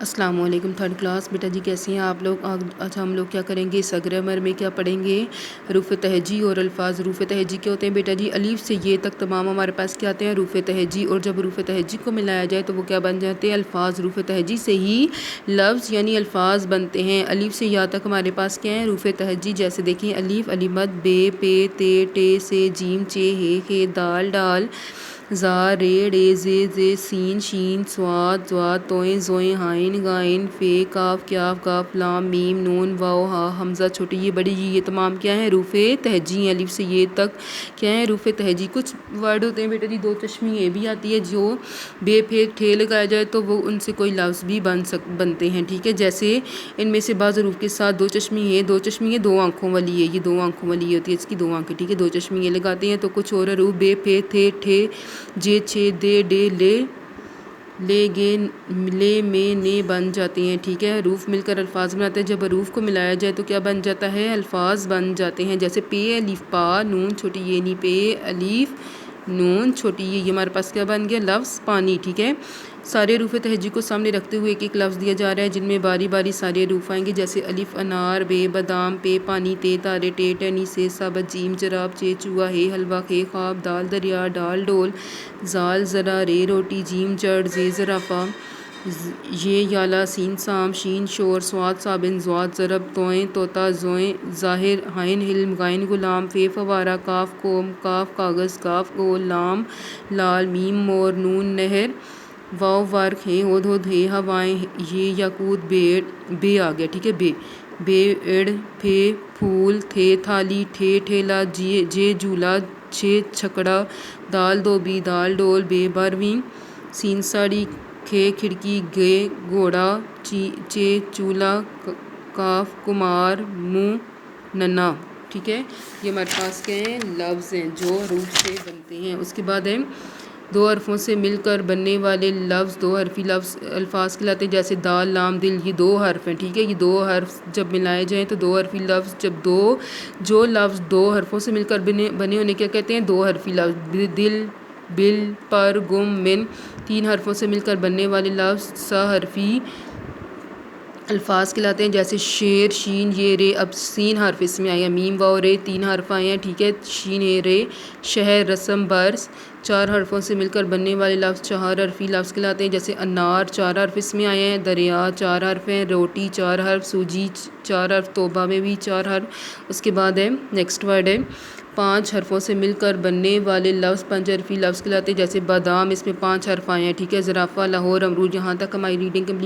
السلام علیکم third class بیٹا جی، کیسے ہیں آپ لوگ؟ آج ہم لوگ کیا کریں گے؟ اس گرامر میں کیا پڑھیں گے؟ حروف تہجی اور الفاظ۔ حروف تہجی کیا ہوتے ہیں بیٹا جی؟ الف سے یہ تک تمام ہمارے پاس کیا آتے ہیں؟ حروف تہجی۔ اور جب حروف تہجی کو ملایا جائے تو وہ کیا بن جاتے ہیں؟ الفاظ۔ حروف تہجی سے ہی لفظ یعنی الفاظ بنتے ہیں۔ الف سے یا تک ہمارے پاس کیا ہے؟ حروف تہجی۔ جیسے دیکھیں، الف علی مد، بے پے تے ٹے سے، جیم چے ہے دال ڈال، زا رے ڑے زے زے، سین شین، صاد ضاد، توئیں زوئیں، ہائن غائن، فے کاف کاف گاف، لام میم، نون واو ہا، حمزہ چھوٹی یہ بڑی جی، یہ تمام کیا ہیں؟ حروف تہجی ہیں۔ الف سے یہ تک کیا ہے؟ حروف تہجی۔ کچھ ورڈ ہوتے ہیں بیٹا جی، دو چشمی یہ بھی آتی ہے، جو بے پھے ٹھے لگایا جائے تو وہ ان سے کوئی لفظ بھی بنتے ہیں، ٹھیک ہے؟ جیسے ان میں سے بعض حروف کے ساتھ دو چشمی ہے، دو چشمی ہے، دو آنکھوں والی ہے، یہ دو آنکھوں والی ہوتی ہے، اس کی دو آنکھیں، ٹھیک ہے؟ دو چشمی یہ لگاتے ہیں۔ تو کچھ اور حروف بے پھے تھے ٹھے جے چھے دے ڈے لے گے لے میں نے بن جاتی ہیں، ٹھیک ہے؟ حروف مل کر الفاظ بناتے ہیں۔ جب حروف کو ملایا جائے تو کیا بن جاتا ہے؟ الفاظ بن جاتے ہیں۔ جیسے پے الف پا، نون چھوٹی یہ نہیں، پے الف نون چھوٹی یہ ہمارے پاس کیا بن گیا؟ لفظ پانی، ٹھیک ہے؟ سارے حروف تہجی کو سامنے رکھتے ہوئے ایک ایک لفظ دیا جا رہا ہے، جن میں باری باری سارے حروف آئیں گے۔ جیسے الف انار، بے بادام، پے پانی، تے تارے، ٹے ٹینی، سے سبز، جیم جراب، چے چوہا، ہے حلوہ، خے خواب، دال دریا، ڈال ڈول، زال ذرا، رے روٹی، جیم جڑ، زے زرافہ، یہ یالا، سین سام، شین شور، صاد صابن، ضاد ضرب، توئیں طوطا، زوئیں ظاہر، ہائن حلم، غائن غلام، فے فوارہ، کاف قوم، کاف کاغذ، کاف گول، لام لال، میم مور، نون نہر، واو ورق، ہے ہد ہد، ہے ہوائیں، یہ یاقوت، بے آ گیا، ٹھیک ہے؟ بے اڑ، پھے پھول، تھے تھالی، ٹھے ٹھیلا، جے جھولا، چھے چھکڑا، دال دھوبی، دال ڈول، بے بارویں، سین ساڑی، کھے کھڑکی، گے گھوڑا، چے چولہا، کاف کمار، منہ ننا، ٹھیک ہے؟ یہ ہمارے پاس کیا ہیں؟ لفظ ہیں جو حروف سے بنتے ہیں۔ اس کے بعد ہے دو حرفوں سے مل کر بننے والے لفظ دو حرفی الفاظ کہلاتے ہیں۔ جیسے دال لام دل، یہ دو حرف ہیں، ٹھیک ہے؟ یہ دو حرف جب ملائے جائیں تو دو حرفی لفظ، جو لفظ دو حرفوں سے مل کر بنے ہونے کیا کہتے ہیں؟ دو حرفی لفظ۔ دل، بل، پر، گم، من، تین حرفوں سے مل کر بننے والے لفظ سہ حرفی الفاظ کہلاتے ہیں۔ جیسے شیر، شین یہ رے، اب سین حرف اس میں آیا ہے، میم واو رے تین حرف آئے ہیں، ٹھیک ہے؟ شین ہے رے، شہر، رسم، برس، چار حرفوں سے مل کر بننے والے لفظ چہار حرفی لفظ کہلاتے ہیں۔ جیسے انار، چار حرف اس میں آئے ہیں، دریا چار حرف ہیں، روٹی چار حرف، سوجی چار حرف، توبہ میں بھی چار حرف۔ اس کے بعد ہے نیکسٹ ورڈ ہے پانچ حرفوں سے مل کر بننے والے لفظ پانچ حرفی لفظ کہلاتے ہیں۔ جیسے بادام، اس میں پانچ حرف آئے ہیں، ٹھیک ہے؟ زرافہ، لاہور، امرود۔ یہاں تک ہماری ریڈنگ کمپلیٹ۔